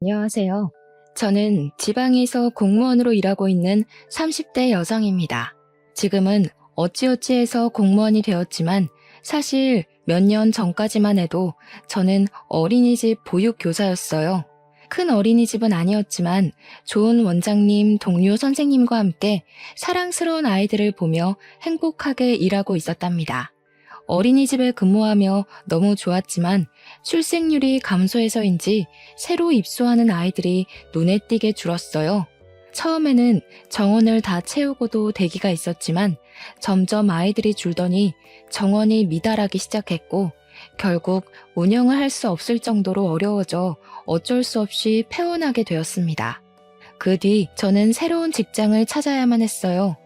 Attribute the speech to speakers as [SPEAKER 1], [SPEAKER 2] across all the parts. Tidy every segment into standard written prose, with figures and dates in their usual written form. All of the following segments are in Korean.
[SPEAKER 1] 안녕하세요. 저는 지방에서 공무원으로 일하고 있는 30대 여성입니다. 지금은 어찌어찌해서 공무원이 되었지만 사실 몇 년 전까지만 해도 저는 어린이집 보육교사였어요. 큰 어린이집은 아니었지만 좋은 원장님, 동료 선생님과 함께 사랑스러운 아이들을 보며 행복하게 일하고 있었답니다. 어린이집에 근무하며 너무 좋았지만 출생률이 감소해서인지 새로 입소하는 아이들이 눈에 띄게 줄었어요. 처음에는 정원을 다 채우고도 대기가 있었지만 점점 아이들이 줄더니 정원이 미달하기 시작했고 결국 운영을 할 수 없을 정도로 어려워져 어쩔 수 없이 폐원하게 되었습니다. 그 뒤 저는 새로운 직장을 찾아야만 했어요.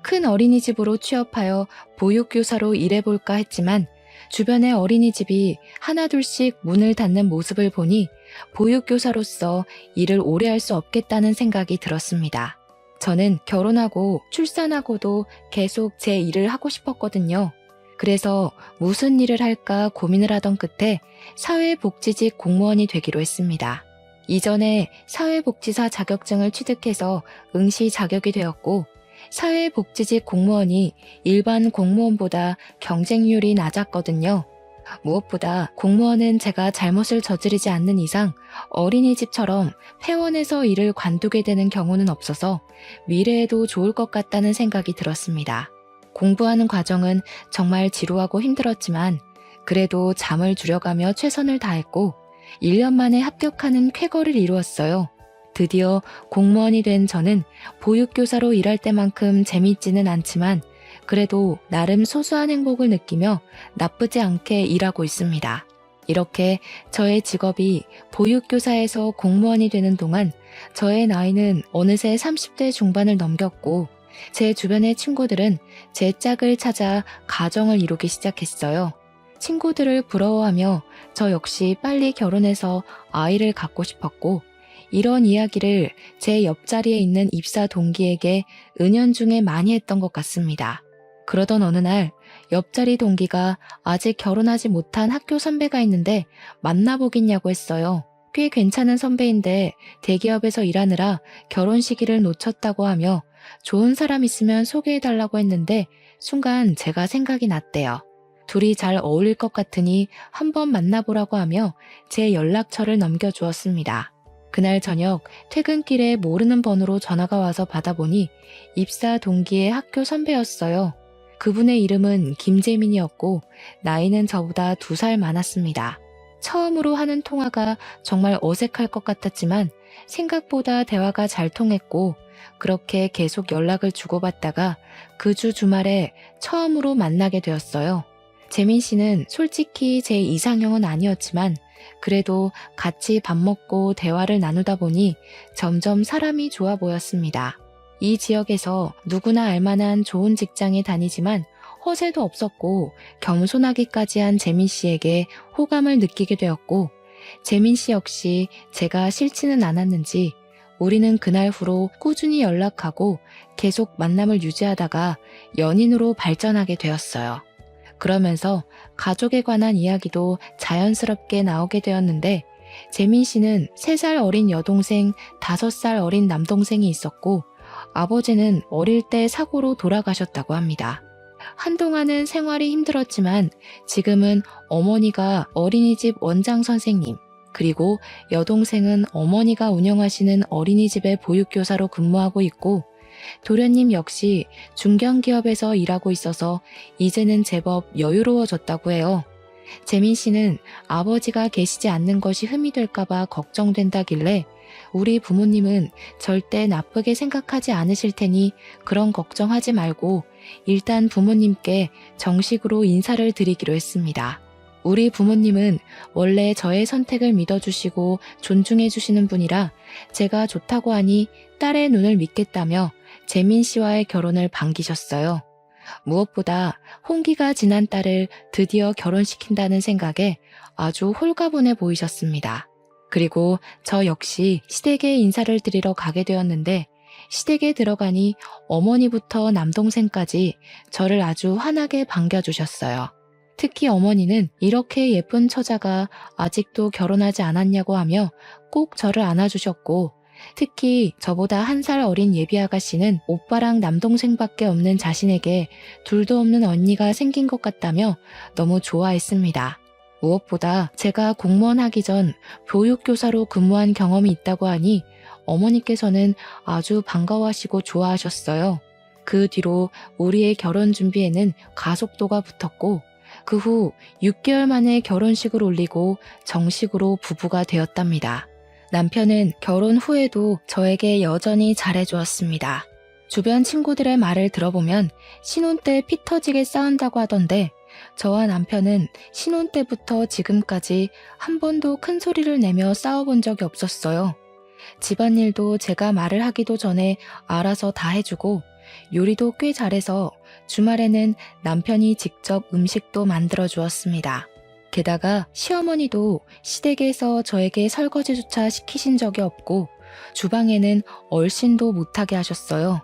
[SPEAKER 1] 큰 어린이집으로 취업하여 보육교사로 일해볼까 했지만 주변의 어린이집이 하나둘씩 문을 닫는 모습을 보니 보육교사로서 일을 오래 할 수 없겠다는 생각이 들었습니다. 저는 결혼하고 출산하고도 계속 제 일을 하고 싶었거든요. 그래서 무슨 일을 할까 고민을 하던 끝에 사회복지직 공무원이 되기로 했습니다. 이전에 사회복지사 자격증을 취득해서 응시 자격이 되었고 사회복지직 공무원이 일반 공무원보다 경쟁률이 낮았거든요. 무엇보다 공무원은 제가 잘못을 저지르지 않는 이상 어린이집처럼 폐원해서 일을 관두게 되는 경우는 없어서 미래에도 좋을 것 같다는 생각이 들었습니다. 공부하는 과정은 정말 지루하고 힘들었지만 그래도 잠을 줄여가며 최선을 다했고 1년 만에 합격하는 쾌거를 이루었어요. 드디어 공무원이 된 저는 보육교사로 일할 때만큼 재밌지는 않지만 그래도 나름 소소한 행복을 느끼며 나쁘지 않게 일하고 있습니다. 이렇게 저의 직업이 보육교사에서 공무원이 되는 동안 저의 나이는 어느새 30대 중반을 넘겼고 제 주변의 친구들은 제 짝을 찾아 가정을 이루기 시작했어요. 친구들을 부러워하며 저 역시 빨리 결혼해서 아이를 갖고 싶었고 이런 이야기를 제 옆자리에 있는 입사 동기에게 은연중에 많이 했던 것 같습니다. 그러던 어느 날 옆자리 동기가 아직 결혼하지 못한 학교 선배가 있는데 만나보겠냐고 했어요. 꽤 괜찮은 선배인데 대기업에서 일하느라 결혼 시기를 놓쳤다고 하며 좋은 사람 있으면 소개해달라고 했는데 순간 제가 생각이 났대요. 둘이 잘 어울릴 것 같으니 한번 만나보라고 하며 제 연락처를 넘겨주었습니다. 그날 저녁 퇴근길에 모르는 번호로 전화가 와서 받아보니 입사 동기의 학교 선배였어요. 그분의 이름은 김재민이었고 나이는 저보다 2살 많았습니다. 처음으로 하는 통화가 정말 어색할 것 같았지만 생각보다 대화가 잘 통했고 그렇게 계속 연락을 주고받다가 그 주 주말에 처음으로 만나게 되었어요. 재민 씨는 솔직히 제 이상형은 아니었지만 그래도 같이 밥 먹고 대화를 나누다 보니 점점 사람이 좋아 보였습니다. 이 지역에서 누구나 알만한 좋은 직장에 다니지만 허세도 없었고 겸손하기까지 한 재민 씨에게 호감을 느끼게 되었고 재민 씨 역시 제가 싫지는 않았는지 우리는 그날 후로 꾸준히 연락하고 계속 만남을 유지하다가 연인으로 발전하게 되었어요. 그러면서 가족에 관한 이야기도 자연스럽게 나오게 되었는데 재민 씨는 3살 어린 여동생, 5살 어린 남동생이 있었고 아버지는 어릴 때 사고로 돌아가셨다고 합니다. 한동안은 생활이 힘들었지만 지금은 어머니가 어린이집 원장 선생님, 그리고 여동생은 어머니가 운영하시는 어린이집의 보육교사로 근무하고 있고 도련님 역시 중견기업에서 일하고 있어서 이제는 제법 여유로워졌다고 해요. 재민 씨는 아버지가 계시지 않는 것이 흠이 될까봐 걱정된다길래 우리 부모님은 절대 나쁘게 생각하지 않으실 테니 그런 걱정하지 말고 일단 부모님께 정식으로 인사를 드리기로 했습니다. 우리 부모님은 원래 저의 선택을 믿어주시고 존중해주시는 분이라 제가 좋다고 하니 딸의 눈을 믿겠다며 재민 씨와의 결혼을 반기셨어요. 무엇보다 홍기가 지난 딸을 드디어 결혼시킨다는 생각에 아주 홀가분해 보이셨습니다. 그리고 저 역시 시댁에 인사를 드리러 가게 되었는데 시댁에 들어가니 어머니부터 남동생까지 저를 아주 환하게 반겨주셨어요. 특히 어머니는 이렇게 예쁜 처자가 아직도 결혼하지 않았냐고 하며 꼭 저를 안아주셨고, 특히 저보다 한 살 어린 예비 아가씨는 오빠랑 남동생밖에 없는 자신에게 둘도 없는 언니가 생긴 것 같다며 너무 좋아했습니다. 무엇보다 제가 공무원 하기 전 보육교사로 근무한 경험이 있다고 하니 어머니께서는 아주 반가워하시고 좋아하셨어요. 그 뒤로 우리의 결혼 준비에는 가속도가 붙었고, 그 후 6개월 만에 결혼식을 올리고 정식으로 부부가 되었답니다. 남편은 결혼 후에도 저에게 여전히 잘해주었습니다. 주변 친구들의 말을 들어보면 신혼 때 피 터지게 싸운다고 하던데, 저와 남편은 신혼 때부터 지금까지 한 번도 큰 소리를 내며 싸워본 적이 없었어요. 집안일도 제가 말을 하기도 전에 알아서 다 해주고, 요리도 꽤 잘해서 주말에는 남편이 직접 음식도 만들어 주었습니다. 게다가 시어머니도 시댁에서 저에게 설거지조차 시키신 적이 없고 주방에는 얼씬도 못하게 하셨어요.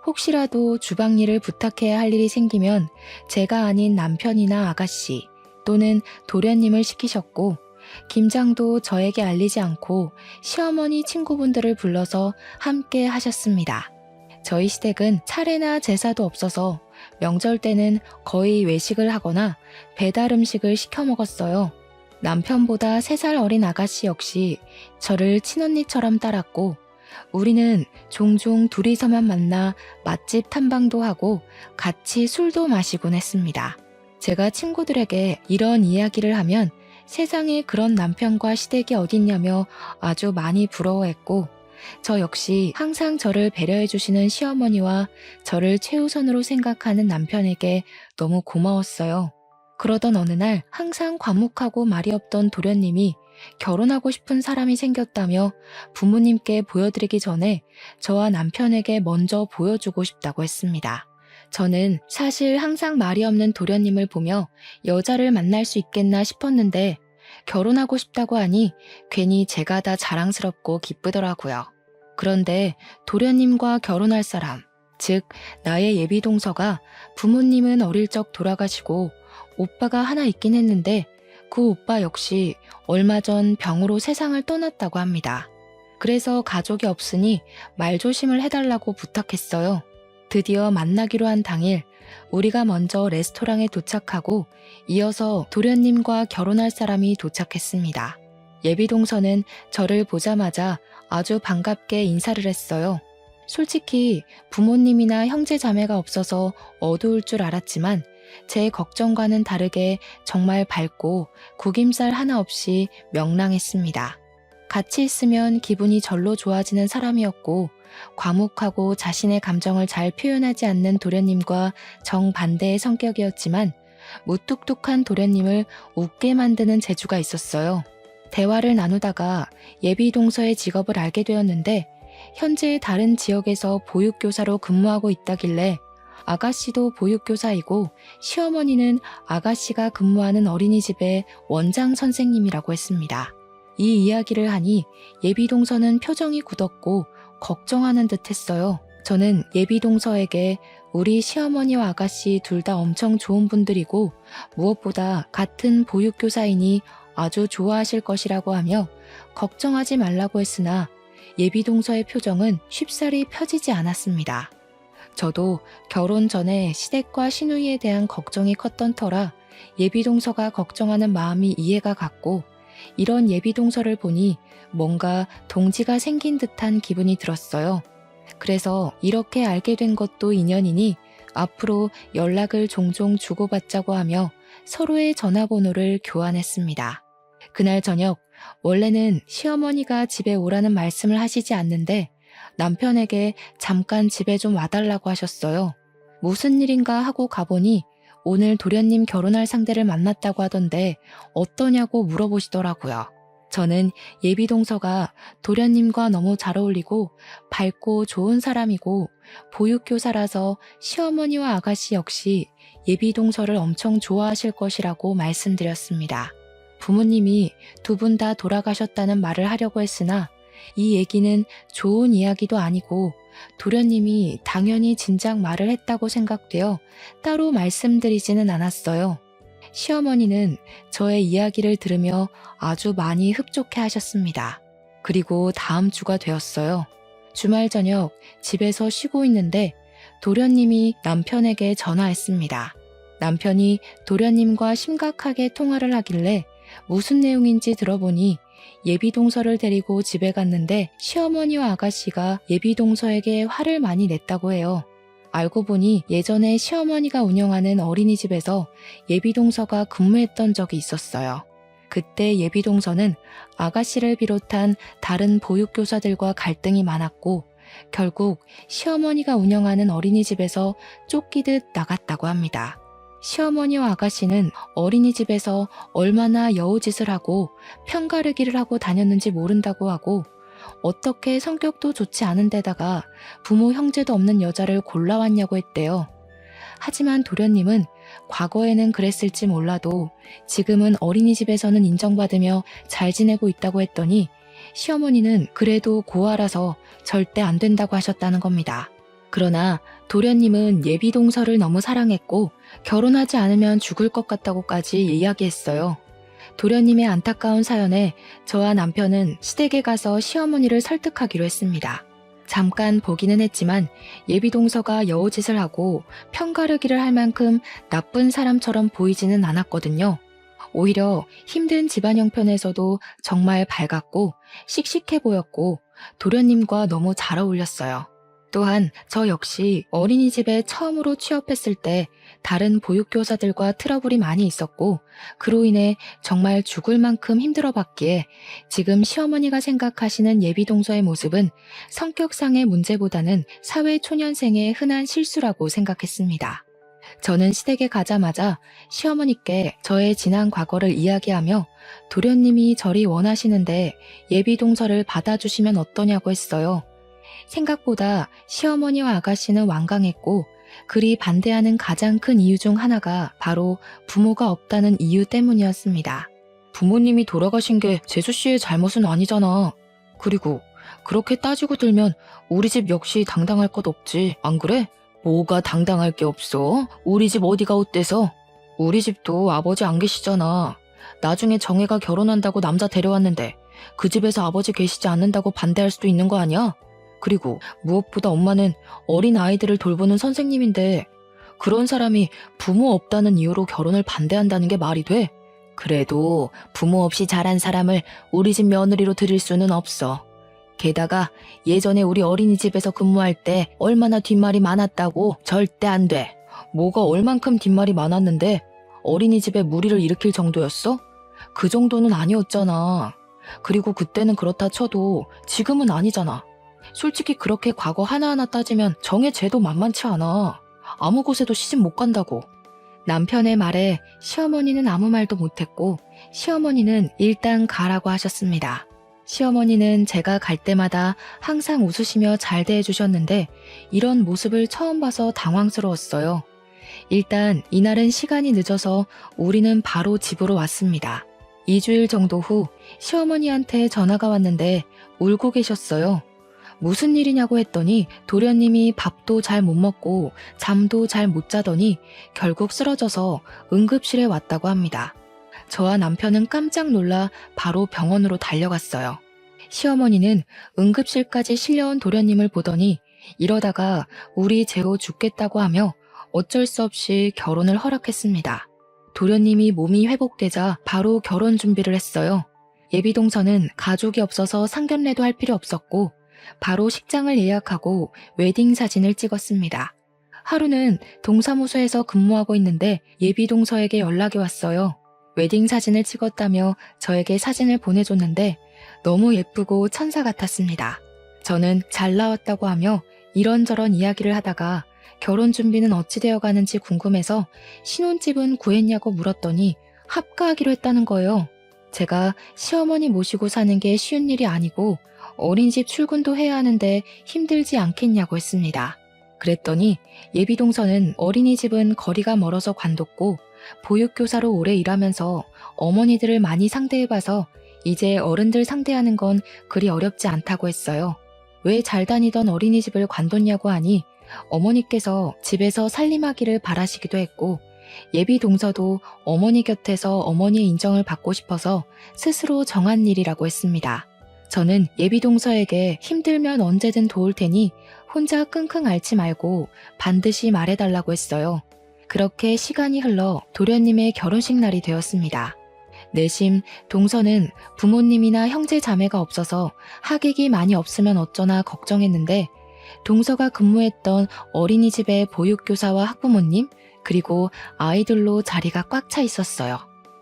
[SPEAKER 1] 혹시라도 주방 일을 부탁해야 할 일이 생기면 제가 아닌 남편이나 아가씨 또는 도련님을 시키셨고, 김장도 저에게 알리지 않고 시어머니 친구분들을 불러서 함께 하셨습니다. 저희 시댁은 차례나 제사도 없어서 명절 때는 거의 외식을 하거나 배달 음식을 시켜 먹었어요. 남편보다 3살 어린 아가씨 역시 저를 친언니처럼 따랐고, 우리는 종종 둘이서만 만나 맛집 탐방도 하고 같이 술도 마시곤 했습니다. 제가 친구들에게 이런 이야기를 하면 세상에 그런 남편과 시댁이 어딨냐며 아주 많이 부러워했고, 저 역시 항상 저를 배려해 주시는 시어머니와 저를 최우선으로 생각하는 남편에게 너무 고마웠어요. 그러던 어느 날 항상 과묵하고 말이 없던 도련님이 결혼하고 싶은 사람이 생겼다며 부모님께 보여드리기 전에 저와 남편에게 먼저 보여주고 싶다고 했습니다. 저는 사실 항상 말이 없는 도련님을 보며 여자를 만날 수 있겠나 싶었는데, 결혼하고 싶다고 하니 괜히 제가 다 자랑스럽고 기쁘더라고요. 그런데 도련님과 결혼할 사람, 즉 나의 예비 동서가 부모님은 어릴 적 돌아가시고 오빠가 하나 있긴 했는데, 그 오빠 역시 얼마 전 병으로 세상을 떠났다고 합니다. 그래서 가족이 없으니 말조심을 해달라고 부탁했어요. 드디어 만나기로 한 당일 우리가 먼저 레스토랑에 도착하고 이어서 도련님과 결혼할 사람이 도착했습니다. 예비 동서는 저를 보자마자 아주 반갑게 인사를 했어요. 솔직히 부모님이나 형제 자매가 없어서 어두울 줄 알았지만 제 걱정과는 다르게 정말 밝고 구김살 하나 없이 명랑했습니다. 같이 있으면 기분이 절로 좋아지는 사람이었고, 과묵하고 자신의 감정을 잘 표현하지 않는 도련님과 정반대의 성격이었지만 무뚝뚝한 도련님을 웃게 만드는 재주가 있었어요. 대화를 나누다가 예비 동서의 직업을 알게 되었는데, 현재 다른 지역에서 보육교사로 근무하고 있다길래 아가씨도 보육교사이고 시어머니는 아가씨가 근무하는 어린이집의 원장 선생님이라고 했습니다. 이 이야기를 하니 예비 동서는 표정이 굳었고 걱정하는 듯 했어요. 저는 예비 동서에게 우리 시어머니와 아가씨 둘 다 엄청 좋은 분들이고 무엇보다 같은 보육교사이니 아주 좋아하실 것이라고 하며 걱정하지 말라고 했으나 예비 동서의 표정은 쉽사리 펴지지 않았습니다. 저도 결혼 전에 시댁과 시누이에 대한 걱정이 컸던 터라 예비 동서가 걱정하는 마음이 이해가 갔고, 이런 예비 동서를 보니 뭔가 동지가 생긴 듯한 기분이 들었어요. 그래서 이렇게 알게 된 것도 인연이니 앞으로 연락을 종종 주고받자고 하며 서로의 전화번호를 교환했습니다. 그날 저녁, 원래는 시어머니가 집에 오라는 말씀을 하시지 않는데 남편에게 잠깐 집에 좀 와달라고 하셨어요. 무슨 일인가 하고 가보니 오늘 도련님 결혼할 상대를 만났다고 하던데 어떠냐고 물어보시더라고요. 저는 예비 동서가 도련님과 너무 잘 어울리고 밝고 좋은 사람이고 보육교사라서 시어머니와 아가씨 역시 예비 동서를 엄청 좋아하실 것이라고 말씀드렸습니다. 부모님이 두 분 다 돌아가셨다는 말을 하려고 했으나 이 얘기는 좋은 이야기도 아니고 도련님이 당연히 진작 말을 했다고 생각되어 따로 말씀드리지는 않았어요. 시어머니는 저의 이야기를 들으며 아주 많이 흡족해 하셨습니다. 그리고 다음 주가 되었어요. 주말 저녁 집에서 쉬고 있는데 도련님이 남편에게 전화했습니다. 남편이 도련님과 심각하게 통화를 하길래 무슨 내용인지 들어보니 예비동서를 데리고 집에 갔는데 시어머니와 아가씨가 예비동서에게 화를 많이 냈다고 해요. 알고 보니 예전에 시어머니가 운영하는 어린이집에서 예비동서가 근무했던 적이 있었어요. 그때 예비동서는 아가씨를 비롯한 다른 보육교사들과 갈등이 많았고 결국 시어머니가 운영하는 어린이집에서 쫓기듯 나갔다고 합니다. 시어머니와 아가씨는 어린이집에서 얼마나 여우짓을 하고 편가르기를 하고 다녔는지 모른다고 하고 어떻게 성격도 좋지 않은 데다가 부모 형제도 없는 여자를 골라왔냐고 했대요. 하지만 도련님은 과거에는 그랬을지 몰라도 지금은 어린이집에서는 인정받으며 잘 지내고 있다고 했더니 시어머니는 그래도 고아라서 절대 안 된다고 하셨다는 겁니다. 그러나 도련님은 예비동서를 너무 사랑했고 결혼하지 않으면 죽을 것 같다고까지 이야기했어요. 도련님의 안타까운 사연에 저와 남편은 시댁에 가서 시어머니를 설득하기로 했습니다. 잠깐 보기는 했지만 예비동서가 여우짓을 하고 편가르기를 할 만큼 나쁜 사람처럼 보이지는 않았거든요. 오히려 힘든 집안 형편에서도 정말 밝았고 씩씩해 보였고 도련님과 너무 잘 어울렸어요. 또한 저 역시 어린이집에 처음으로 취업했을 때 다른 보육교사들과 트러블이 많이 있었고 그로 인해 정말 죽을 만큼 힘들어봤기에 지금 시어머니가 생각하시는 예비동서의 모습은 성격상의 문제보다는 사회초년생의 흔한 실수라고 생각했습니다. 저는 시댁에 가자마자 시어머니께 저의 지난 과거를 이야기하며 도련님이 저리 원하시는데 예비동서를 받아주시면 어떠냐고 했어요. 생각보다 시어머니와 아가씨는 완강했고 그리 반대하는 가장 큰 이유 중 하나가 바로 부모가 없다는 이유 때문이었습니다. 부모님이 돌아가신 게 재수씨의 잘못은 아니잖아. 그리고 그렇게 따지고 들면 우리 집 역시 당당할 것 없지, 안 그래? 뭐가 당당할 게 없어? 우리 집 어디가 어때서? 우리 집도 아버지 안 계시잖아. 나중에 정혜가 결혼한다고 남자 데려왔는데 그 집에서 아버지 계시지 않는다고 반대할 수도 있는 거 아니야? 그리고 무엇보다 엄마는 어린 아이들을 돌보는 선생님인데 그런 사람이 부모 없다는 이유로 결혼을 반대한다는 게 말이 돼? 그래도 부모 없이 자란 사람을 우리 집 며느리로 들일 수는 없어. 게다가 예전에 우리 어린이집에서 근무할 때 얼마나 뒷말이 많았다고. 절대 안 돼. 뭐가 얼만큼 뒷말이 많았는데 어린이집에 무리를 일으킬 정도였어? 그 정도는 아니었잖아. 그리고 그때는 그렇다 쳐도 지금은 아니잖아. 솔직히 그렇게 과거 하나하나 따지면 정의 죄도 만만치 않아. 아무 곳에도 시집 못 간다고. 남편의 말에 시어머니는 아무 말도 못했고 시어머니는 일단 가라고 하셨습니다. 시어머니는 제가 갈 때마다 항상 웃으시며 잘 대해주셨는데 이런 모습을 처음 봐서 당황스러웠어요. 일단 이날은 시간이 늦어서 우리는 바로 집으로 왔습니다. 2주일 정도 후 시어머니한테 전화가 왔는데 울고 계셨어요. 무슨 일이냐고 했더니 도련님이 밥도 잘 못 먹고 잠도 잘 못 자더니 결국 쓰러져서 응급실에 왔다고 합니다. 저와 남편은 깜짝 놀라 바로 병원으로 달려갔어요. 시어머니는 응급실까지 실려온 도련님을 보더니 이러다가 우리 재호 죽겠다고 하며 어쩔 수 없이 결혼을 허락했습니다. 도련님이 몸이 회복되자 바로 결혼 준비를 했어요. 예비동서는 가족이 없어서 상견례도 할 필요 없었고 바로 식장을 예약하고 웨딩 사진을 찍었습니다. 하루는 동사무소에서 근무하고 있는데 예비동서에게 연락이 왔어요. 웨딩 사진을 찍었다며 저에게 사진을 보내줬는데 너무 예쁘고 천사 같았습니다. 저는 잘 나왔다고 하며 이런저런 이야기를 하다가 결혼 준비는 어찌 되어 가는지 궁금해서 신혼집은 구했냐고 물었더니 합가하기로 했다는 거예요. 제가 시어머니 모시고 사는 게 쉬운 일이 아니고 어린이집 출근도 해야 하는데 힘들지 않겠냐고 했습니다. 그랬더니 예비동서는 어린이집은 거리가 멀어서 관뒀고 보육교사로 오래 일하면서 어머니들을 많이 상대해봐서 이제 어른들 상대하는 건 그리 어렵지 않다고 했어요. 왜 잘 다니던 어린이집을 관뒀냐고 하니 어머니께서 집에서 살림하기를 바라시기도 했고 예비 동서도 어머니 곁에서 어머니의 인정을 받고 싶어서 스스로 정한 일이라고 했습니다. 저는 예비 동서에게 힘들면 언제든 도울 테니 혼자 끙끙 앓지 말고 반드시 말해달라고 했어요. 그렇게 시간이 흘러 도련님의 결혼식 날이 되었습니다. 내심 동서는 부모님이나 형제 자매가 없어서 하객이 많이 없으면 어쩌나 걱정했는데 동서가 근무했던 어린이집의 보육교사와 학부모님 그리고 아이들로 자리가 꽉 차 있었어요.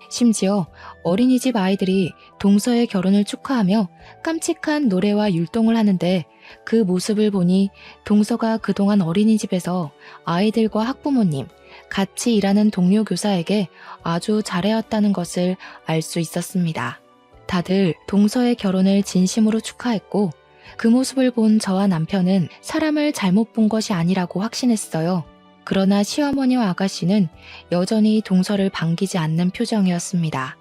[SPEAKER 1] 심지어 어린이집 아이들이 동서의 결혼을 축하하며 깜찍한 노래와 율동을 하는데 그 모습을 보니 동서가 그동안 어린이집에서 아이들과 학부모님, 같이 일하는 동료 교사에게 아주 잘해왔다는 것을 알 수 있었습니다. 다들 동서의 결혼을 진심으로 축하했고 그 모습을 본 저와 남편은 사람을 잘못 본 것이 아니라고 확신했어요. 그러나 시어머니와 아가씨는 여전히 동서를 반기지 않는 표정이었습니다.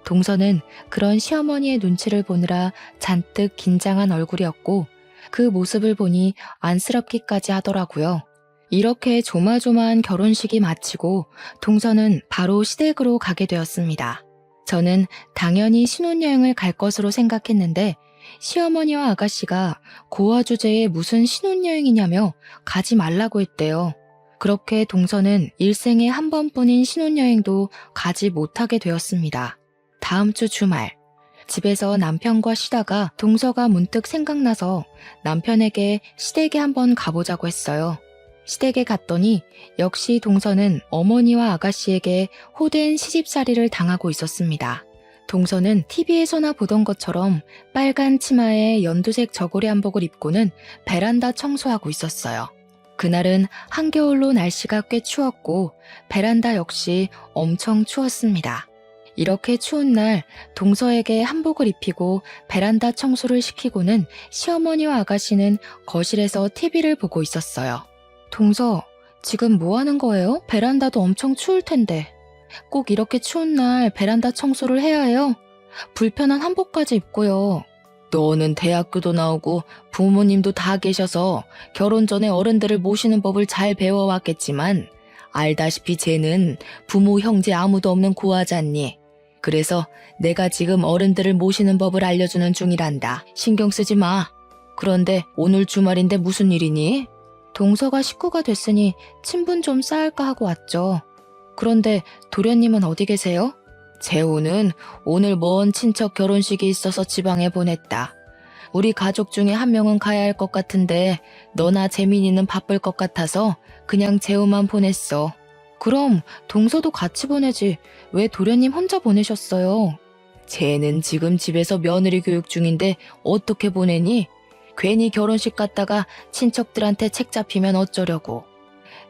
[SPEAKER 1] 동서는 그런 시어머니의 눈치를 보느라 잔뜩 긴장한 얼굴이었고 그 모습을 보니 안쓰럽기까지 하더라고요. 이렇게 조마조마한 결혼식이 마치고 동서는 바로 시댁으로 가게 되었습니다. 저는 당연히 신혼여행을 갈 것으로 생각했는데 시어머니와 아가씨가 고아 주제에 무슨 신혼여행이냐며 가지 말라고 했대요. 그렇게 동서는 일생에 한 번뿐인 신혼여행도 가지 못하게 되었습니다. 다음 주 주말, 집에서 남편과 쉬다가 동서가 문득 생각나서 남편에게 시댁에 한번 가보자고 했어요. 시댁에 갔더니 역시 동서는 어머니와 아가씨에게 호된 시집살이를 당하고 있었습니다. 동서는 TV에서나 보던 것처럼 빨간 치마에 연두색 저고리 한복을 입고는 베란다 청소하고 있었어요. 그날은 한겨울로 날씨가 꽤 추웠고 베란다 역시 엄청 추웠습니다. 이렇게 추운 날 동서에게 한복을 입히고 베란다 청소를 시키고는 시어머니와 아가씨는 거실에서 TV를 보고 있었어요. 동서, 지금 뭐 하는 거예요? 베란다도 엄청 추울 텐데. 꼭 이렇게 추운 날 베란다 청소를 해야 해요? 불편한 한복까지 입고요. 너는 대학교도 나오고 부모님도 다 계셔서 결혼 전에 어른들을 모시는 법을 잘 배워왔겠지만 알다시피 쟤는 부모 형제 아무도 없는 고아잖니. 그래서 내가 지금 어른들을 모시는 법을 알려주는 중이란다. 신경 쓰지 마. 그런데 오늘 주말인데 무슨 일이니? 동서가 식구가 됐으니 친분 좀 쌓을까 하고 왔죠. 그런데 도련님은 어디 계세요? 재호는 오늘 먼 친척 결혼식이 있어서 지방에 보냈다. 우리 가족 중에 한 명은 가야 할 것 같은데 너나 재민이는 바쁠 것 같아서 그냥 재호만 보냈어. 그럼 동서도 같이 보내지 왜 도련님 혼자 보내셨어요? 쟤는 지금 집에서 며느리 교육 중인데 어떻게 보내니? 괜히 결혼식 갔다가 친척들한테 책 잡히면 어쩌려고.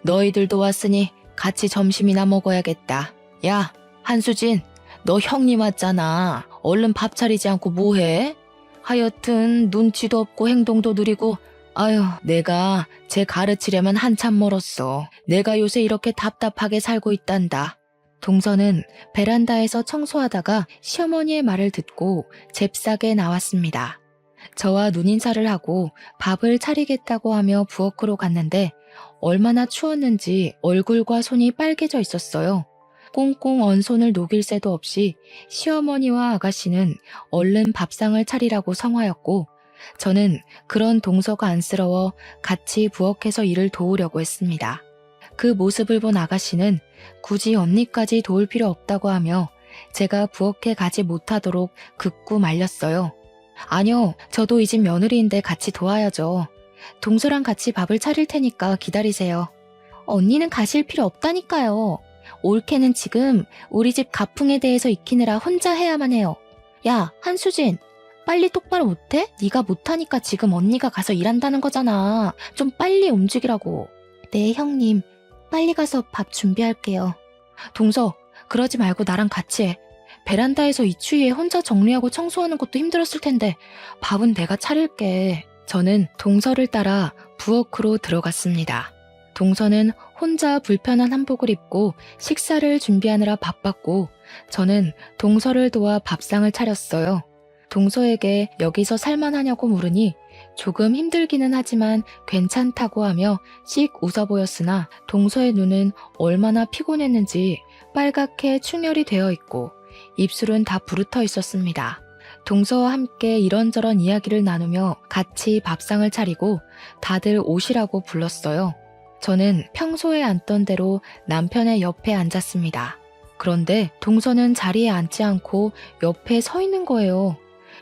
[SPEAKER 1] 너희들도 왔으니 같이 점심이나 먹어야겠다. 야, 한수진, 너 형님 왔잖아. 얼른 밥 차리지 않고 뭐해? 하여튼 눈치도 없고 행동도 느리고 아유, 내가 쟤 가르치려면 한참 멀었어. 내가 요새 이렇게 답답하게 살고 있단다. 동서는 베란다에서 청소하다가 시어머니의 말을 듣고 잽싸게 나왔습니다. 저와 눈인사를 하고 밥을 차리겠다고 하며 부엌으로 갔는데 얼마나 추웠는지 얼굴과 손이 빨개져 있었어요. 꽁꽁 언 손을 녹일 새도 없이 시어머니와 아가씨는 얼른 밥상을 차리라고 성화였고 저는 그런 동서가 안쓰러워 같이 부엌에서 일을 도우려고 했습니다. 그 모습을 본 아가씨는 굳이 언니까지 도울 필요 없다고 하며 제가 부엌에 가지 못하도록 극구 말렸어요. 아니요, 저도 이 집 며느리인데 같이 도와야죠. 동서랑 같이 밥을 차릴 테니까 기다리세요. 언니는 가실 필요 없다니까요. 올케는 지금 우리 집 가풍에 대해서 익히느라 혼자 해야만 해요. 야, 한수진, 빨리 똑바로 못해? 네가 못하니까 지금 언니가 가서 일한다는 거잖아. 좀 빨리 움직이라고. 네, 형님. 빨리 가서 밥 준비할게요. 동서, 그러지 말고 나랑 같이 해. 베란다에서 이 추위에 혼자 정리하고 청소하는 것도 힘들었을 텐데 밥은 내가 차릴게. 저는 동서를 따라 부엌으로 들어갔습니다. 동서는 혼자 불편한 한복을 입고 식사를 준비하느라 바빴고 저는 동서를 도와 밥상을 차렸어요. 동서에게 여기서 살만하냐고 물으니 조금 힘들기는 하지만 괜찮다고 하며 씩 웃어 보였으나 동서의 눈은 얼마나 피곤했는지 빨갛게 충혈이 되어 있고 입술은 다 부르터 있었습니다. 동서와 함께 이런저런 이야기를 나누며 같이 밥상을 차리고 다들 오시라고 불렀어요. 저는 평소에 앉던 대로 남편의 옆에 앉았습니다. 그런데 동서는 자리에 앉지 않고 옆에 서 있는 거예요.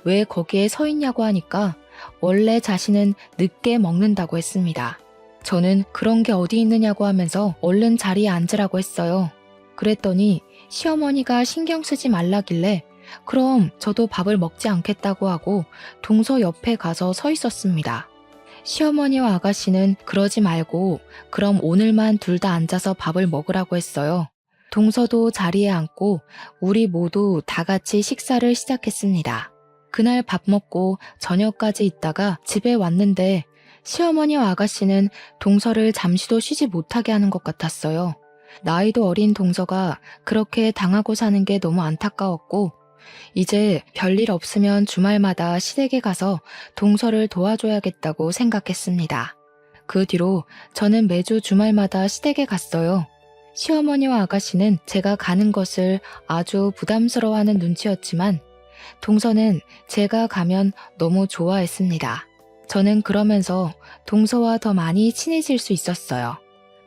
[SPEAKER 1] 왜 거기에 서 있냐고 하니까 원래 자신은 늦게 먹는다고 했습니다. 저는 그런 게 어디 있느냐고 하면서 얼른 자리에 앉으라고 했어요. 그랬더니 시어머니가 신경 쓰지 말라길래 그럼 저도 밥을 먹지 않겠다고 하고 동서 옆에 가서 서 있었습니다. 시어머니와 아가씨는 그러지 말고 그럼 오늘만 둘 다 앉아서 밥을 먹으라고 했어요. 동서도 자리에 앉고 우리 모두 다 같이 식사를 시작했습니다. 그날 밥 먹고 저녁까지 있다가 집에 왔는데 시어머니와 아가씨는 동서를 잠시도 쉬지 못하게 하는 것 같았어요. 나이도 어린 동서가 그렇게 당하고 사는 게 너무 안타까웠고 이제 별일 없으면 주말마다 시댁에 가서 동서를 도와줘야겠다고 생각했습니다. 그 뒤로 저는 매주 주말마다 시댁에 갔어요. 시어머니와 아가씨는 제가 가는 것을 아주 부담스러워하는 눈치였지만 동서는 제가 가면 너무 좋아했습니다. 저는 그러면서 동서와 더 많이 친해질 수 있었어요.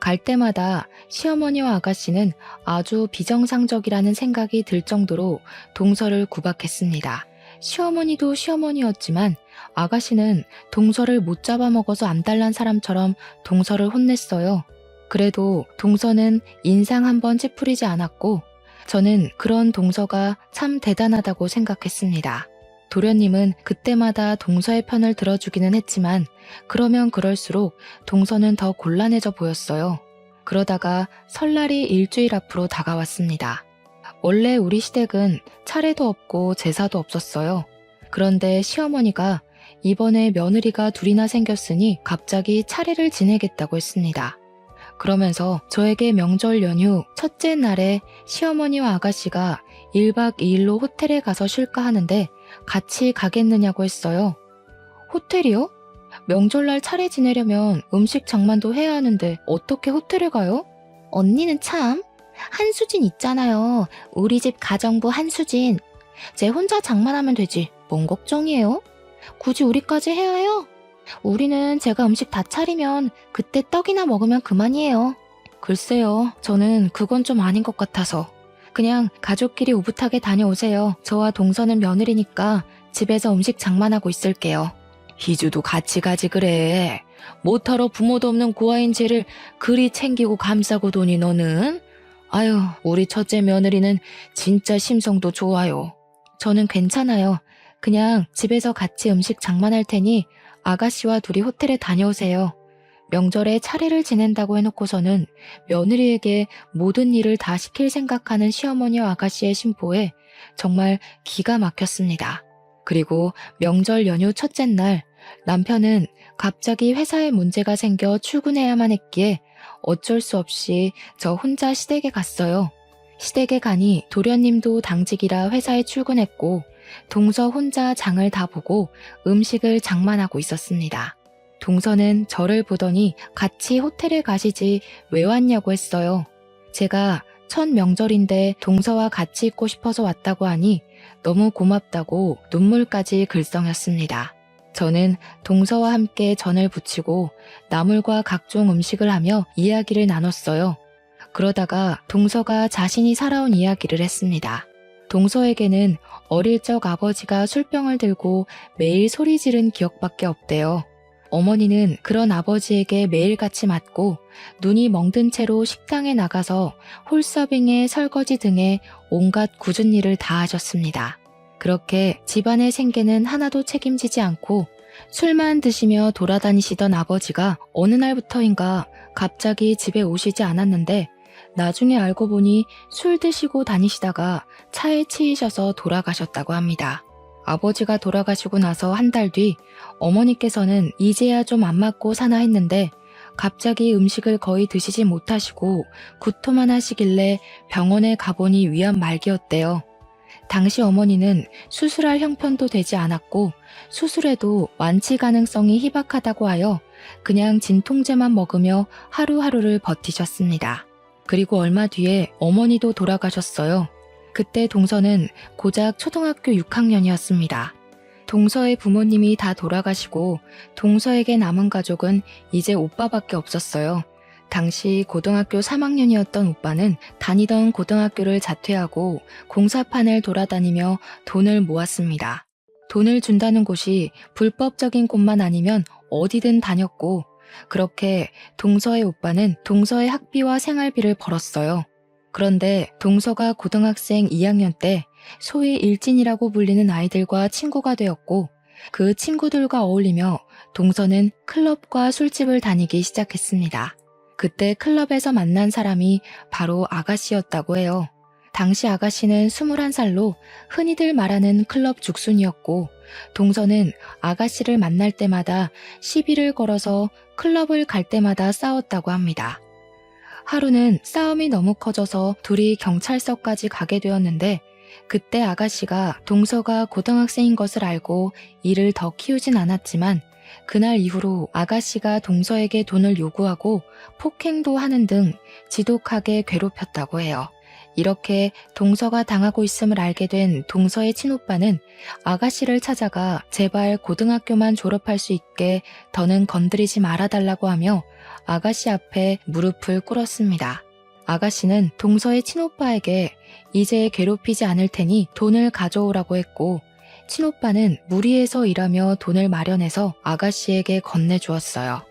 [SPEAKER 1] 갈 때마다 시어머니와 아가씨는 아주 비정상적이라는 생각이 들 정도로 동서를 구박했습니다. 시어머니도 시어머니였지만 아가씨는 동서를 못 잡아먹어서 암달난 사람처럼 동서를 혼냈어요. 그래도 동서는 인상 한번 찌푸리지 않았고 저는 그런 동서가 참 대단하다고 생각했습니다. 도련님은 그때마다 동서의 편을 들어주기는 했지만 그러면 그럴수록 동서는 더 곤란해져 보였어요. 그러다가 설날이 일주일 앞으로 다가왔습니다. 원래 우리 시댁은 차례도 없고 제사도 없었어요. 그런데 시어머니가 이번에 며느리가 둘이나 생겼으니 갑자기 차례를 지내겠다고 했습니다. 그러면서 저에게 명절 연휴 첫째 날에 시어머니와 아가씨가 1박 2일로 호텔에 가서 쉴까 하는데 같이 가겠느냐고 했어요. 호텔이요? 명절날 차례 지내려면 음식 장만도 해야 하는데 어떻게 호텔에 가요? 언니는 참 한수진 있잖아요. 우리 집 가정부 한수진. 쟤 혼자 장만하면 되지. 뭔 걱정이에요? 굳이 우리까지 해야 해요? 우리는 제가 음식 다 차리면 그때 떡이나 먹으면 그만이에요. 글쎄요. 저는 그건 좀 아닌 것 같아서. 그냥 가족끼리 오붓하게 다녀오세요. 저와 동서는 며느리니까 집에서 음식 장만하고 있을게요. 희주도 같이 가지 그래. 못하러 부모도 없는 고아인 쟤를 그리 챙기고 감싸고 도니 너는? 아유, 우리 첫째 며느리는 진짜 심성도 좋아요. 저는 괜찮아요. 그냥 집에서 같이 음식 장만할 테니 아가씨와 둘이 호텔에 다녀오세요. 명절에 차례를 지낸다고 해놓고서는 며느리에게 모든 일을 다 시킬 생각하는 시어머니와 아가씨의 심보에 정말 기가 막혔습니다. 그리고 명절 연휴 첫째 날 남편은 갑자기 회사에 문제가 생겨 출근해야만 했기에 어쩔 수 없이 저 혼자 시댁에 갔어요. 시댁에 가니 도련님도 당직이라 회사에 출근했고 동서 혼자 장을 다 보고 음식을 장만하고 있었습니다. 동서는 저를 보더니 같이 호텔에 가시지 왜 왔냐고 했어요. 제가 첫 명절인데 동서와 같이 있고 싶어서 왔다고 하니 너무 고맙다고 눈물까지 글썽였습니다. 저는 동서와 함께 전을 부치고 나물과 각종 음식을 하며 이야기를 나눴어요. 그러다가 동서가 자신이 살아온 이야기를 했습니다. 동서에게는 어릴 적 아버지가 술병을 들고 매일 소리 지른 기억밖에 없대요. 어머니는 그런 아버지에게 매일같이 맞고 눈이 멍든 채로 식당에 나가서 홀서빙에 설거지 등의 온갖 굳은 일을 다 하셨습니다. 그렇게 집안의 생계는 하나도 책임지지 않고 술만 드시며 돌아다니시던 아버지가 어느 날부터인가 갑자기 집에 오시지 않았는데 나중에 알고 보니 술 드시고 다니시다가 차에 치이셔서 돌아가셨다고 합니다. 아버지가 돌아가시고 나서 한 달 뒤 어머니께서는 이제야 좀 안 맞고 사나 했는데 갑자기 음식을 거의 드시지 못하시고 구토만 하시길래 병원에 가보니 위암 말기였대요. 당시 어머니는 수술할 형편도 되지 않았고 수술해도 완치 가능성이 희박하다고 하여 그냥 진통제만 먹으며 하루하루를 버티셨습니다. 그리고 얼마 뒤에 어머니도 돌아가셨어요. 그때 동서는 고작 초등학교 6학년이었습니다. 동서의 부모님이 다 돌아가시고 동서에게 남은 가족은 이제 오빠밖에 없었어요. 당시 고등학교 3학년이었던 오빠는 다니던 고등학교를 자퇴하고 공사판을 돌아다니며 돈을 모았습니다. 돈을 준다는 곳이 불법적인 곳만 아니면 어디든 다녔고, 그렇게 동서의 오빠는 동서의 학비와 생활비를 벌었어요. 그런데 동서가 고등학생 2학년 때 소위 일진이라고 불리는 아이들과 친구가 되었고, 그 친구들과 어울리며 동서는 클럽과 술집을 다니기 시작했습니다. 그때 클럽에서 만난 사람이 바로 아가씨였다고 해요. 당시 아가씨는 21살로 흔히들 말하는 클럽 죽순이었고, 동서는 아가씨를 만날 때마다 시비를 걸어서 클럽을 갈 때마다 싸웠다고 합니다. 하루는 싸움이 너무 커져서 둘이 경찰서까지 가게 되었는데, 그때 아가씨가 동서가 고등학생인 것을 알고 이를 더 키우진 않았지만, 그날 이후로 아가씨가 동서에게 돈을 요구하고 폭행도 하는 등 지독하게 괴롭혔다고 해요. 이렇게 동서가 당하고 있음을 알게 된 동서의 친오빠는 아가씨를 찾아가 제발 고등학교만 졸업할 수 있게 더는 건드리지 말아달라고 하며 아가씨 앞에 무릎을 꿇었습니다. 아가씨는 동서의 친오빠에게 이제 괴롭히지 않을 테니 돈을 가져오라고 했고, 친오빠는 무리해서 일하며 돈을 마련해서 아가씨에게 건네주었어요.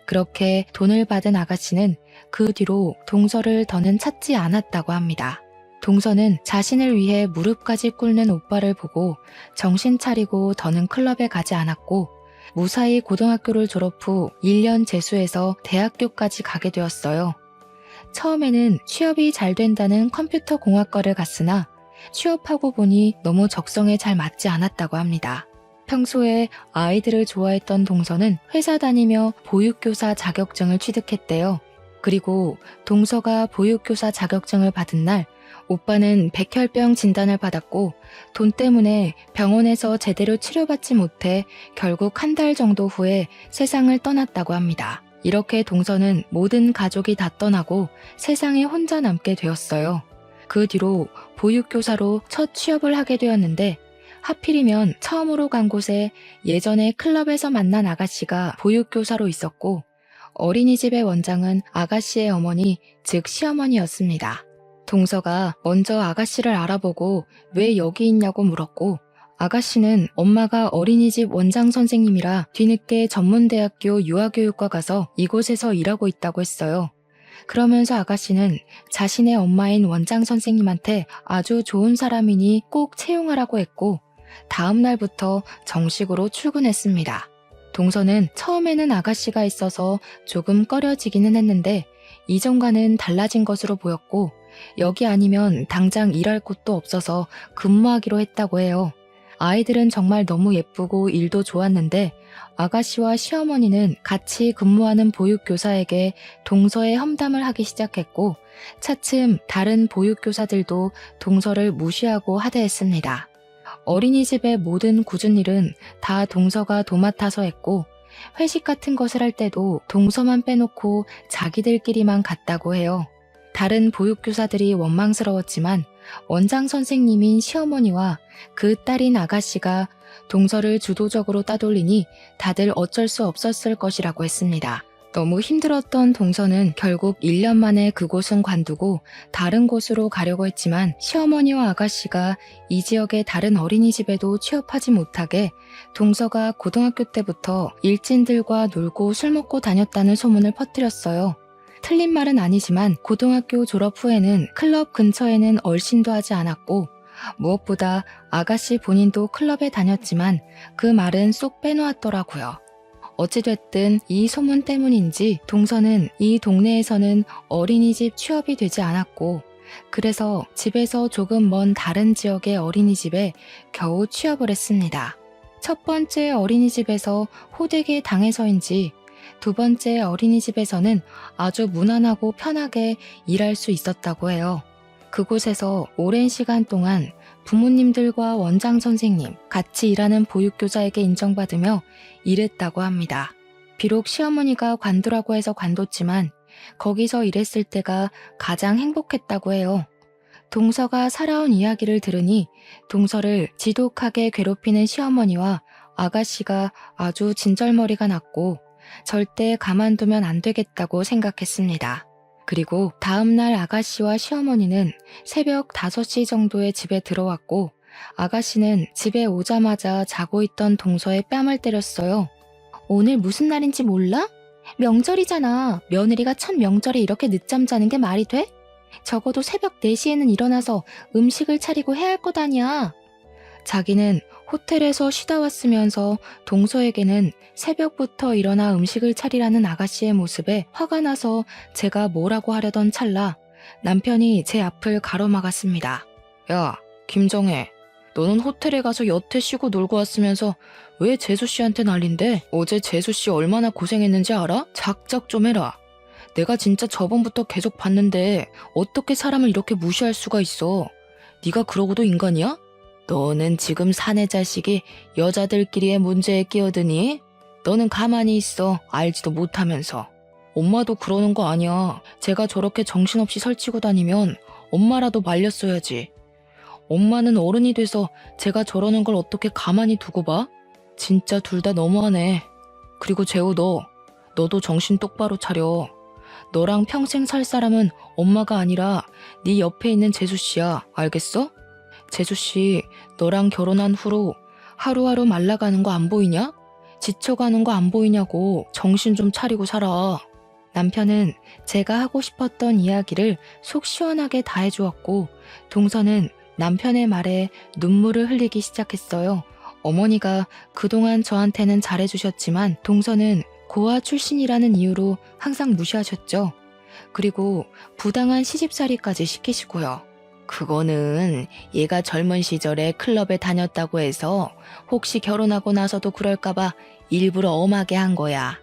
[SPEAKER 1] 그렇게 돈을 받은 아가씨는 그 뒤로 동서를 더는 찾지 않았다고 합니다. 동서는 자신을 위해 무릎까지 꿇는 오빠를 보고 정신 차리고 더는 클럽에 가지 않았고, 무사히 고등학교를 졸업 후 1년 재수해서 대학교까지 가게 되었어요. 처음에는 취업이 잘 된다는 컴퓨터 공학과를 갔으나 취업하고 보니 너무 적성에 잘 맞지 않았다고 합니다. 평소에 아이들을 좋아했던 동서는 회사 다니며 보육교사 자격증을 취득했대요. 그리고 동서가 보육교사 자격증을 받은 날, 오빠는 백혈병 진단을 받았고 돈 때문에 병원에서 제대로 치료받지 못해 결국 한 달 정도 후에 세상을 떠났다고 합니다. 이렇게 동서는 모든 가족이 다 떠나고 세상에 혼자 남게 되었어요. 그 뒤로 보육교사로 첫 취업을 하게 되었는데, 하필이면 처음으로 간 곳에 예전에 클럽에서 만난 아가씨가 보육교사로 있었고, 어린이집의 원장은 아가씨의 어머니, 즉 시어머니였습니다. 동서가 먼저 아가씨를 알아보고 왜 여기 있냐고 물었고, 아가씨는 엄마가 어린이집 원장 선생님이라 뒤늦게 전문대학교 유아교육과 가서 이곳에서 일하고 있다고 했어요. 그러면서 아가씨는 자신의 엄마인 원장 선생님한테 아주 좋은 사람이니 꼭 채용하라고 했고, 다음 날부터 정식으로 출근했습니다. 동서는 처음에는 아가씨가 있어서 조금 꺼려지기는 했는데 이전과는 달라진 것으로 보였고, 여기 아니면 당장 일할 곳도 없어서 근무하기로 했다고 해요. 아이들은 정말 너무 예쁘고 일도 좋았는데 아가씨와 시어머니는 같이 근무하는 보육교사에게 동서의 험담을 하기 시작했고, 차츰 다른 보육교사들도 동서를 무시하고 하대했습니다. 어린이집의 모든 굳은 일은 다 동서가 도맡아서 했고, 회식 같은 것을 할 때도 동서만 빼놓고 자기들끼리만 갔다고 해요. 다른 보육교사들이 원망스러웠지만 원장 선생님인 시어머니와 그 딸인 아가씨가 동서를 주도적으로 따돌리니 다들 어쩔 수 없었을 것이라고 했습니다. 너무 힘들었던 동서는 결국 1년 만에 그곳은 관두고 다른 곳으로 가려고 했지만 시어머니와 아가씨가 이 지역의 다른 어린이집에도 취업하지 못하게 동서가 고등학교 때부터 일진들과 놀고 술 먹고 다녔다는 소문을 퍼뜨렸어요. 틀린 말은 아니지만 고등학교 졸업 후에는 클럽 근처에는 얼씬도 하지 않았고, 무엇보다 아가씨 본인도 클럽에 다녔지만 그 말은 쏙 빼놓았더라고요. 어찌됐든 이 소문 때문인지 동서는 이 동네에서는 어린이집 취업이 되지 않았고, 그래서 집에서 조금 먼 다른 지역의 어린이집에 겨우 취업을 했습니다. 첫 번째 어린이집에서 호되게 당해서인지 두 번째 어린이집에서는 아주 무난하고 편하게 일할 수 있었다고 해요. 그곳에서 오랜 시간 동안 부모님들과 원장 선생님, 같이 일하는 보육교사에게 인정받으며 일했다고 합니다. 비록 시어머니가 관도라고 해서 관뒀지만 거기서 일했을 때가 가장 행복했다고 해요. 동서가 살아온 이야기를 들으니 동서를 지독하게 괴롭히는 시어머니와 아가씨가 아주 진절머리가 났고 절대 가만두면 안 되겠다고 생각했습니다. 그리고 다음날 아가씨와 시어머니는 새벽 5시 정도에 집에 들어왔고 아가씨는 집에 오자마자 자고 있던 동서의 뺨을 때렸어요. 오늘 무슨 날인지 몰라? 명절이잖아. 며느리가 첫 명절에 이렇게 늦잠 자는 게 말이 돼? 적어도 새벽 4시에는 일어나서 음식을 차리고 해야 할 것 아니야. 자기는 호텔에서 쉬다 왔으면서 동서에게는 새벽부터 일어나 음식을 차리라는 아가씨의 모습에 화가 나서 제가 뭐라고 하려던 찰나 남편이 제 앞을 가로막았습니다. 야, 김정혜, 너는 호텔에 가서 여태 쉬고 놀고 왔으면서 왜 재수씨한테 난린데? 어제 재수씨 얼마나 고생했는지 알아? 작작 좀 해라. 내가 진짜 저번부터 계속 봤는데 어떻게 사람을 이렇게 무시할 수가 있어? 네가 그러고도 인간이야? 너는 지금 사내 자식이 여자들끼리의 문제에 끼어드니? 너는 가만히 있어. 알지도 못하면서. 엄마도 그러는 거 아니야. 제가 저렇게 정신없이 설치고 다니면 엄마라도 말렸어야지. 엄마는 어른이 돼서 제가 저러는 걸 어떻게 가만히 두고 봐? 진짜 둘 다 너무하네. 그리고 재우 너도 정신 똑바로 차려. 너랑 평생 살 사람은 엄마가 아니라 네 옆에 있는 재수씨야. 알겠어? 재수씨, 너랑 결혼한 후로 하루하루 말라가는 거 안 보이냐? 지쳐가는 거 안 보이냐고. 정신 좀 차리고 살아. 남편은 제가 하고 싶었던 이야기를 속 시원하게 다 해주었고 동서는 남편의 말에 눈물을 흘리기 시작했어요. 어머니가 그동안 저한테는 잘해주셨지만 동서는 고아 출신이라는 이유로 항상 무시하셨죠. 그리고 부당한 시집살이까지 시키시고요. 그거는 얘가 젊은 시절에 클럽에 다녔다고 해서 혹시 결혼하고 나서도 그럴까봐 일부러 엄하게 한 거야.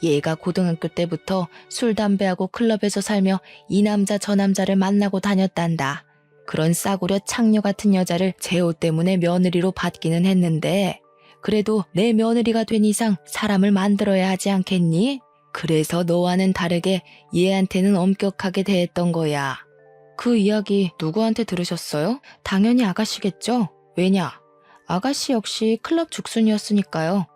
[SPEAKER 1] 얘가 고등학교 때부터 술, 담배하고 클럽에서 살며 이 남자 저 남자를 만나고 다녔단다. 그런 싸구려 창녀 같은 여자를 재호 때문에 며느리로 받기는 했는데 그래도 내 며느리가 된 이상 사람을 만들어야 하지 않겠니? 그래서 너와는 다르게 얘한테는 엄격하게 대했던 거야. 그 이야기 누구한테 들으셨어요? 당연히 아가씨겠죠? 왜냐? 아가씨 역시 클럽 죽순이었으니까요.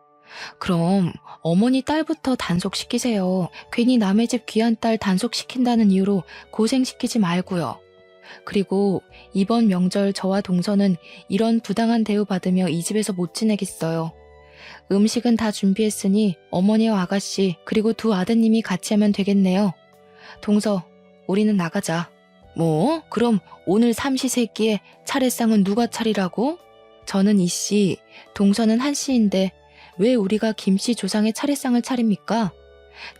[SPEAKER 1] 그럼 어머니 딸부터 단속시키세요. 괜히 남의 집 귀한 딸 단속시킨다는 이유로 고생시키지 말고요. 그리고 이번 명절 저와 동서는 이런 부당한 대우 받으며 이 집에서 못 지내겠어요. 음식은 다 준비했으니 어머니와 아가씨 그리고 두 아드님이 같이 하면 되겠네요. 동서, 우리는 나가자. 뭐? 그럼 오늘 삼시세끼에 차례상은 누가 차리라고? 저는 이씨, 동서는 한씨인데 왜 우리가 김씨 조상의 차례상을 차립니까?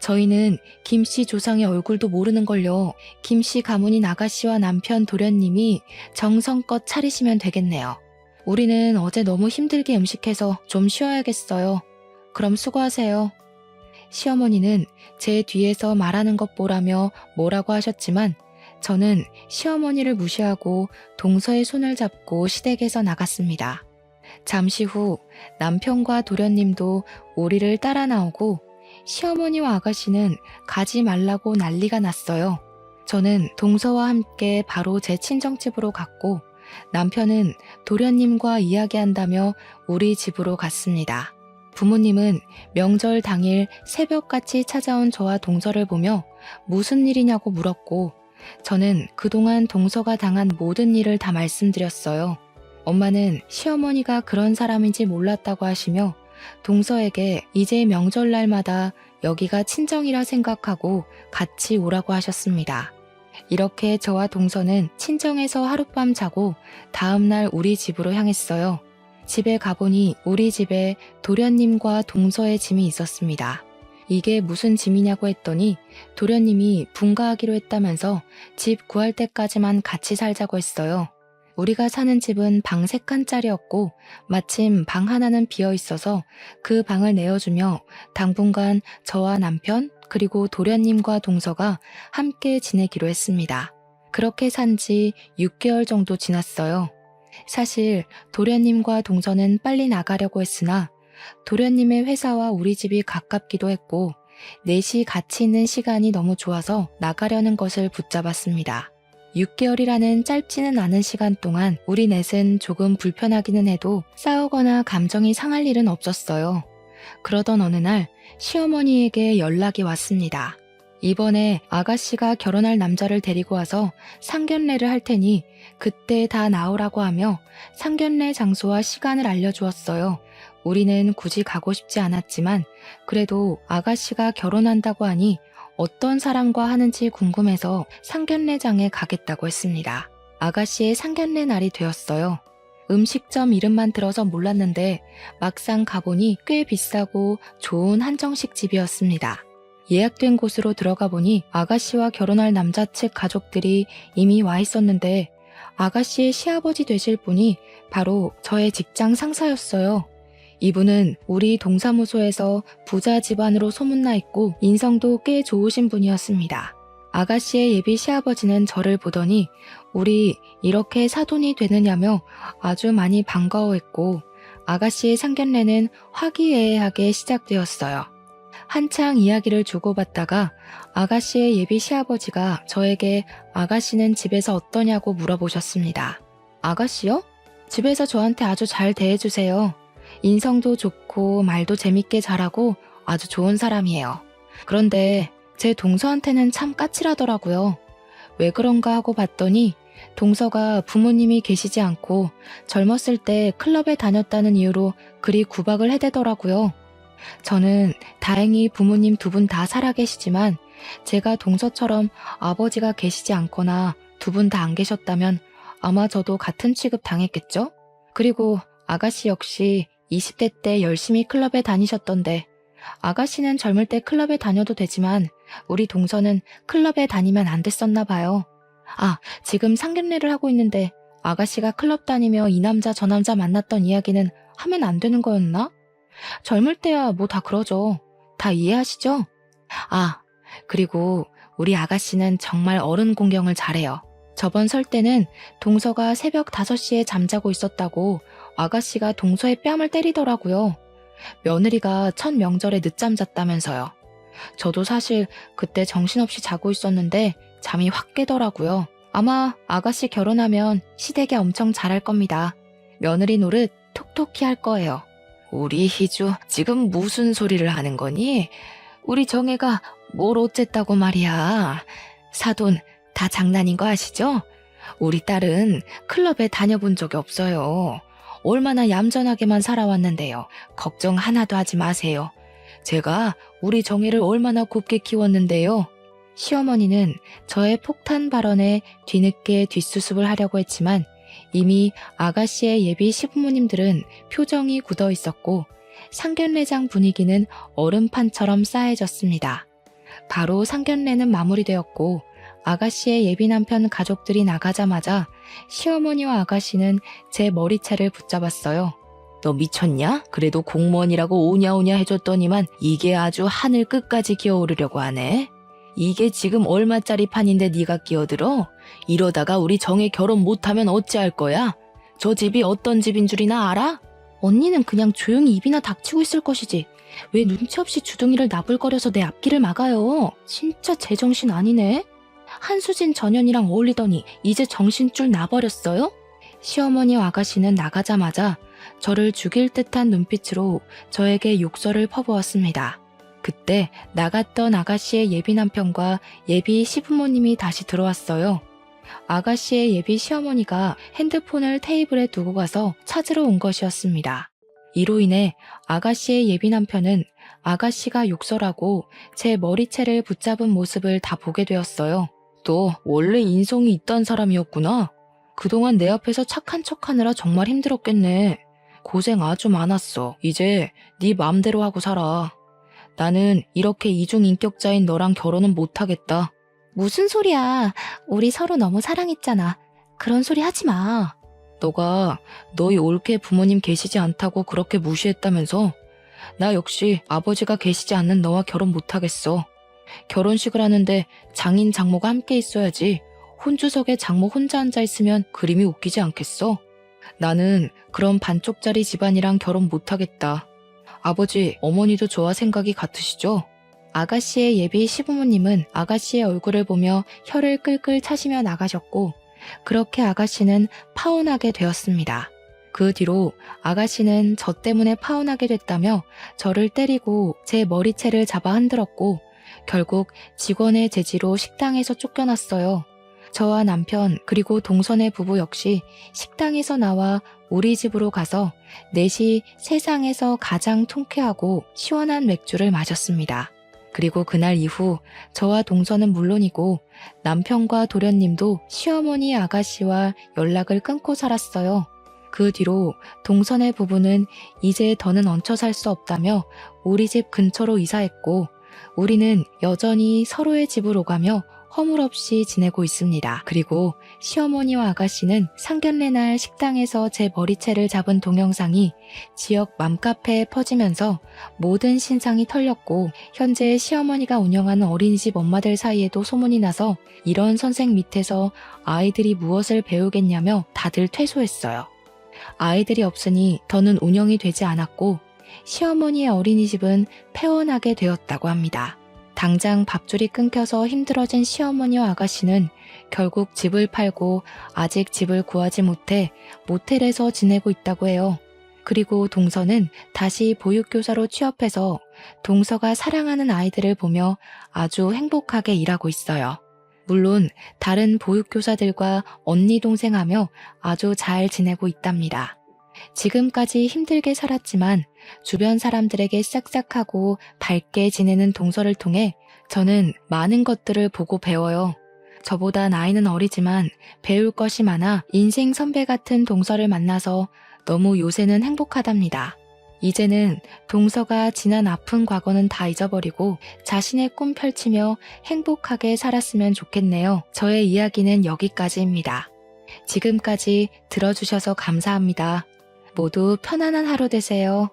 [SPEAKER 1] 저희는 김씨 조상의 얼굴도 모르는걸요. 김씨 가문인 아가씨와 남편 도련님이 정성껏 차리시면 되겠네요. 우리는 어제 너무 힘들게 음식해서 좀 쉬어야겠어요. 그럼 수고하세요. 시어머니는 제 뒤에서 말하는 것 보라며 뭐라고 하셨지만 저는 시어머니를 무시하고 동서의 손을 잡고 시댁에서 나갔습니다. 잠시 후 남편과 도련님도 우리를 따라 나오고 시어머니와 아가씨는 가지 말라고 난리가 났어요. 저는 동서와 함께 바로 제 친정집으로 갔고 남편은 도련님과 이야기한다며 우리 집으로 갔습니다. 부모님은 명절 당일 새벽같이 찾아온 저와 동서를 보며 무슨 일이냐고 물었고 저는 그동안 동서가 당한 모든 일을 다 말씀드렸어요. 엄마는 시어머니가 그런 사람인지 몰랐다고 하시며 동서에게 이제 명절날마다 여기가 친정이라 생각하고 같이 오라고 하셨습니다. 이렇게 저와 동서는 친정에서 하룻밤 자고 다음날 우리 집으로 향했어요. 집에 가보니 우리 집에 도련님과 동서의 짐이 있었습니다. 이게 무슨 짐이냐고 했더니 도련님이 분가하기로 했다면서 집 구할 때까지만 같이 살자고 했어요. 우리가 사는 집은 방 3칸짜리였고 마침 방 하나는 비어 있어서 그 방을 내어주며 당분간 저와 남편 그리고 도련님과 동서가 함께 지내기로 했습니다. 그렇게 산 지 6개월 정도 지났어요. 사실 도련님과 동서는 빨리 나가려고 했으나 도련님의 회사와 우리 집이 가깝기도 했고 넷이 같이 있는 시간이 너무 좋아서 나가려는 것을 붙잡았습니다. 6개월이라는 짧지는 않은 시간 동안 우리 넷은 조금 불편하기는 해도 싸우거나 감정이 상할 일은 없었어요. 그러던 어느 날 시어머니에게 연락이 왔습니다. 이번에 아가씨가 결혼할 남자를 데리고 와서 상견례를 할 테니 그때 다 나오라고 하며 상견례 장소와 시간을 알려주었어요. 우리는 굳이 가고 싶지 않았지만 그래도 아가씨가 결혼한다고 하니 어떤 사람과 하는지 궁금해서 상견례장에 가겠다고 했습니다. 아가씨의 상견례 날이 되었어요. 음식점 이름만 들어서 몰랐는데 막상 가보니 꽤 비싸고 좋은 한정식 집이었습니다. 예약된 곳으로 들어가 보니 아가씨와 결혼할 남자 측 가족들이 이미 와 있었는데 아가씨의 시아버지 되실 분이 바로 저의 직장 상사였어요. 이분은 우리 동사무소에서 부자 집안으로 소문나 있고 인성도 꽤 좋으신 분이었습니다. 아가씨의 예비 시아버지는 저를 보더니 우리 이렇게 사돈이 되느냐며 아주 많이 반가워했고 아가씨의 상견례는 화기애애하게 시작되었어요. 한창 이야기를 주고받다가 아가씨의 예비 시아버지가 저에게 아가씨는 집에서 어떠냐고 물어보셨습니다. 아가씨요? 집에서 저한테 아주 잘 대해주세요. 인성도 좋고 말도 재밌게 잘하고 아주 좋은 사람이에요. 그런데 제 동서한테는 참 까칠하더라고요. 왜 그런가 하고 봤더니 동서가 부모님이 계시지 않고 젊었을 때 클럽에 다녔다는 이유로 그리 구박을 해대더라고요. 저는 다행히 부모님 두 분 다 살아계시지만 제가 동서처럼 아버지가 계시지 않거나 두 분 다 안 계셨다면 아마 저도 같은 취급 당했겠죠? 그리고 아가씨 역시 20대 때 열심히 클럽에 다니셨던데 아가씨는 젊을 때 클럽에 다녀도 되지만 우리 동서는 클럽에 다니면 안 됐었나 봐요. 아, 지금 상견례를 하고 있는데 아가씨가 클럽 다니며 이 남자 저 남자 만났던 이야기는 하면 안 되는 거였나? 젊을 때야 뭐 다 그러죠. 다 이해하시죠? 아, 그리고 우리 아가씨는 정말 어른 공경을 잘해요. 저번 설 때는 동서가 새벽 5시에 잠자고 있었다고 아가씨가 동서의 뺨을 때리더라고요. 며느리가 첫 명절에 늦잠 잤다면서요. 저도 사실 그때 정신없이 자고 있었는데 잠이 확 깨더라고요. 아마 아가씨 결혼하면 시댁에 엄청 잘할 겁니다. 며느리 노릇 톡톡히 할 거예요. 우리 희주 지금 무슨 소리를 하는 거니? 우리 정혜가 뭘 어쨌다고 말이야. 사돈 다 장난인 거 아시죠? 우리 딸은 클럽에 다녀본 적이 없어요. 얼마나 얌전하게만 살아왔는데요. 걱정 하나도 하지 마세요. 제가 우리 정혜를 얼마나 곱게 키웠는데요. 시어머니는 저의 폭탄 발언에 뒤늦게 뒷수습을 하려고 했지만 이미 아가씨의 예비 시부모님들은 표정이 굳어 있었고 상견례장 분위기는 얼음판처럼 싸해졌습니다. 바로 상견례는 마무리되었고 아가씨의 예비 남편 가족들이 나가자마자 시어머니와 아가씨는 제 머리채를 붙잡았어요. 너 미쳤냐? 그래도 공무원이라고 오냐오냐 해줬더니만 이게 아주 하늘 끝까지 기어오르려고 하네. 이게 지금 얼마짜리 판인데 네가 끼어들어? 이러다가 우리 정혜 결혼 못하면 어찌할 거야? 저 집이 어떤 집인 줄이나 알아? 언니는 그냥 조용히 입이나 닥치고 있을 것이지. 왜 눈치 없이 주둥이를 나불거려서 내 앞길을 막아요? 진짜 제정신 아니네. 한수진 전현이랑 어울리더니 이제 정신줄 나버렸어요? 시어머니와 아가씨는 나가자마자 저를 죽일 듯한 눈빛으로 저에게 욕설을 퍼부었습니다. 그때 나갔던 아가씨의 예비 남편과 예비 시부모님이 다시 들어왔어요. 아가씨의 예비 시어머니가 핸드폰을 테이블에 두고 가서 찾으러 온 것이었습니다. 이로 인해 아가씨의 예비 남편은 아가씨가 욕설하고 제 머리채를 붙잡은 모습을 다 보게 되었어요. 너 원래 인성이 있던 사람이었구나. 그동안 내 앞에서 착한 척하느라 정말 힘들었겠네. 고생 아주 많았어. 이제 네 맘대로 하고 살아. 나는 이렇게 이중인격자인 너랑 결혼은 못하겠다. 무슨 소리야. 우리 서로 너무 사랑했잖아. 그런 소리 하지 마. 너가 너희 올케 부모님 계시지 않다고 그렇게 무시했다면서? 나 역시 아버지가 계시지 않는 너와 결혼 못하겠어. 결혼식을 하는데 장인 장모가 함께 있어야지. 혼주석에 장모 혼자 앉아있으면 그림이 웃기지 않겠어? 나는 그런 반쪽짜리 집안이랑 결혼 못하겠다. 아버지, 어머니도 저와 생각이 같으시죠? 아가씨의 예비 시부모님은 아가씨의 얼굴을 보며 혀를 끌끌 차시며 나가셨고, 그렇게 아가씨는 파혼하게 되었습니다. 그 뒤로 아가씨는 저 때문에 파혼하게 됐다며 저를 때리고 제 머리채를 잡아 흔들었고, 결국 직원의 제지로 식당에서 쫓겨났어요. 저와 남편 그리고 동선의 부부 역시 식당에서 나와 우리 집으로 가서 넷이 세상에서 가장 통쾌하고 시원한 맥주를 마셨습니다. 그리고 그날 이후 저와 동선은 물론이고 남편과 도련님도 시어머니 아가씨와 연락을 끊고 살았어요. 그 뒤로 동선의 부부는 이제 더는 얹혀 살 수 없다며 우리 집 근처로 이사했고, 우리는 여전히 서로의 집으로 가며 허물없이 지내고 있습니다. 그리고 시어머니와 아가씨는 상견례 날 식당에서 제 머리채를 잡은 동영상이 지역 맘카페에 퍼지면서 모든 신상이 털렸고, 현재 시어머니가 운영하는 어린이집 엄마들 사이에도 소문이 나서 이런 선생 밑에서 아이들이 무엇을 배우겠냐며 다들 퇴소했어요. 아이들이 없으니 더는 운영이 되지 않았고, 시어머니의 어린이집은 폐원하게 되었다고 합니다. 당장 밥줄이 끊겨서 힘들어진 시어머니와 아가씨는 결국 집을 팔고 아직 집을 구하지 못해 모텔에서 지내고 있다고 해요. 그리고 동서는 다시 보육교사로 취업해서 동서가 사랑하는 아이들을 보며 아주 행복하게 일하고 있어요. 물론 다른 보육교사들과 언니 동생하며 아주 잘 지내고 있답니다. 지금까지 힘들게 살았지만 주변 사람들에게 싹싹하고 밝게 지내는 동서를 통해 저는 많은 것들을 보고 배워요. 저보다 나이는 어리지만 배울 것이 많아 인생 선배 같은 동서를 만나서 너무 요새는 행복하답니다. 이제는 동서가 지난 아픈 과거는 다 잊어버리고 자신의 꿈 펼치며 행복하게 살았으면 좋겠네요. 저의 이야기는 여기까지입니다. 지금까지 들어주셔서 감사합니다. 모두 편안한 하루 되세요.